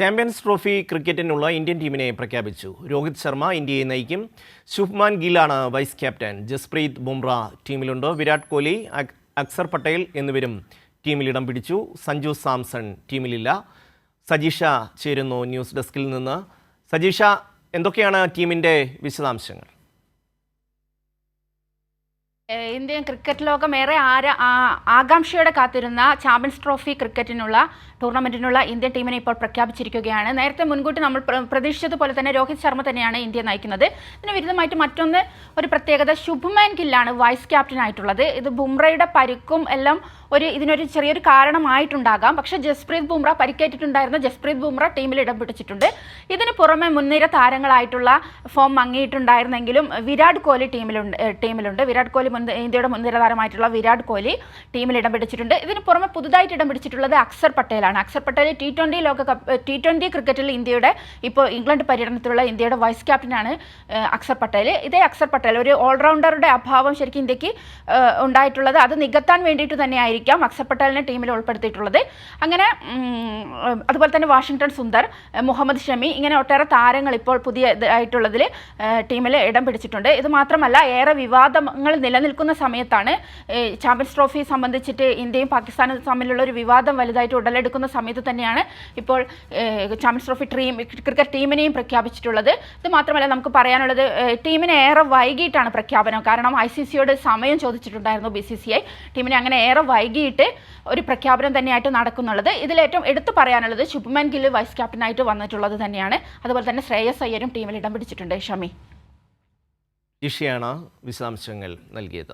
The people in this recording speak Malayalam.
ചാമ്പ്യൻസ് ട്രോഫി ക്രിക്കറ്റിനുള്ള ഇന്ത്യൻ ടീമിനെ പ്രഖ്യാപിച്ചു. രോഹിത് ശർമ്മ ഇന്ത്യയെ നയിക്കും. ശുഭ്മാൻ ഗില്ലാണ് വൈസ് ക്യാപ്റ്റൻ. ജസ്പ്രീത് ബുംറ ടീമിലുണ്ട്. വിരാട് കോഹ്ലി, അക്സർ പട്ടേൽ എന്നിവരും ടീമിൽ ഇടം പിടിച്ചു. സഞ്ജു സാംസൺ ടീമിലില്ല. സജീഷ ചേരുന്നു ന്യൂസ് ഡെസ്കിൽ നിന്ന്. സജീഷ, എന്തൊക്കെയാണ് ടീമിൻ്റെ വിശദാംശങ്ങൾ? ഇന്ത്യൻ ക്രിക്കറ്റ് ലോകം ഏറെ ആകാംക്ഷയോടെ കാത്തിരുന്ന ചാമ്പ്യൻസ് ട്രോഫി ക്രിക്കറ്റിനുള്ള ടൂർണമെൻറ്റിനുള്ള ഇന്ത്യൻ ടീമിനെ ഇപ്പോൾ പ്രഖ്യാപിച്ചിരിക്കുകയാണ്. നേരത്തെ മുൻകൂട്ടി നമ്മൾ പ്രതീക്ഷിച്ചതുപോലെ തന്നെ രോഹിത് ശർമ്മ തന്നെയാണ് ഇന്ത്യ നയിക്കുന്നത്. ഇതിന് വിരുദ്ധമായിട്ട് മറ്റൊന്ന് ഒരു പ്രത്യേകത, ശുഭ്മാൻ ഗില്ലാണ് വൈസ് ക്യാപ്റ്റൻ ആയിട്ടുള്ളത്. ഇത് ബുംറയുടെ പരിക്കും എല്ലാം ഇതിനൊരു ചെറിയൊരു കാരണമായിട്ടുണ്ടാകാം. പക്ഷേ ജസ്പ്രീത് ബുംറ പരിക്കേറ്റിട്ടുണ്ടായിരുന്ന ജസ്പ്രീത് ബുംറ ടീമിൽ ഇടം പിടിച്ചിട്ടുണ്ട്. ഇതിന് പുറമെ മുൻനിര താരങ്ങളായിട്ടുള്ള ഫോം മങ്ങിയിട്ടുണ്ടായിരുന്നെങ്കിലും വിരാട് കോഹ്ലി ടീമിലുണ്ട്. വിരാട് കോഹ്ലി ഇന്ത്യയുടെ മുൻനിര താരമായിട്ടുള്ള വിരാട് കോഹ്ലി ടീമിൽ ഇടം പിടിച്ചിട്ടുണ്ട്. ഇതിന് പുറമെ പുതുതായിട്ട് ഇടം പിടിച്ചിട്ടുള്ളത് അക്സർ പട്ടേലാണ്. അക്സർ പട്ടേൽ T20 ക്രിക്കറ്റിൽ ഇന്ത്യയുടെ ഇപ്പോൾ ഇംഗ്ലണ്ട് പര്യടനത്തിലുള്ള ഇന്ത്യയുടെ വൈസ് ക്യാപ്റ്റനാണ് അക്സർ പട്ടേൽ. ഇതേ അക്സർ പട്ടേൽ ഒരു ഓൾറൗണ്ടറുടെ അഭാവം ശരിക്കും ഇന്ത്യക്ക് ഉണ്ടായിട്ടുള്ളത് അത് നികത്താൻ വേണ്ടിയിട്ട് തന്നെയായിരിക്കും അക്സർ പട്ടേലിനെ ടീമിൽ ഉൾപ്പെടുത്തിയിട്ടുള്ളത്. അങ്ങനെ അതുപോലെ തന്നെ വാഷിംഗ്ടൺ സുന്ദർ, മുഹമ്മദ് ഷമി, ഇങ്ങനെ ഒട്ടേറെ താരങ്ങൾ ഇപ്പോൾ പുതിയതായിട്ടുള്ളതിൽ ടീമിൽ ഇടം പിടിച്ചിട്ടുണ്ട്. ഇത് മാത്രമല്ല, ഏറെ വിവാദങ്ങൾ നിലനിൽക്കുന്ന സമയത്താണ് ചാമ്പ്യൻസ് ട്രോഫി സംബന്ധിച്ചിട്ട് ഇന്ത്യയും പാകിസ്ഥാനും തമ്മിലുള്ള ഒരു വിവാദം വലുതായിട്ട് ഉടലെടുക്കുന്ന സമയത്ത് തന്നെയാണ് ഇപ്പോൾ ചാമ്പ്യൻസ് ട്രോഫി ക്രിക്കറ്റ് ടീമിനെയും പ്രഖ്യാപിച്ചിട്ടുള്ളത്. ഇത് മാത്രമല്ല, നമുക്ക് പറയാനുള്ളത് ടീമിനെ ഏറെ വൈകിട്ടാണ് പ്രഖ്യാപനം. കാരണം ICCയോട് സമയം ചോദിച്ചിട്ടുണ്ടായിരുന്നു BCCI. ടീമിനെ അങ്ങനെ ഏറെ വൈകിട്ട് ഒരു പ്രഖ്യാപനം തന്നെയായിട്ട് നടക്കുന്നുള്ളത്. ഇതിലേറ്റവും എടുത്തു പറയാനുള്ളത് ശുഭ്മാൻ ഗിൽ വൈസ് ക്യാപ്റ്റനായിട്ട് വന്നിട്ടുള്ളത് തന്നെയാണ്. അതുപോലെ തന്നെ ശ്രേയസ് അയ്യരും ടീമിൽ ഇടം പിടിച്ചിട്ടുണ്ട്. ഷമി ജിഷയാണ് വിശദാംശങ്ങൾ നൽകിയത്.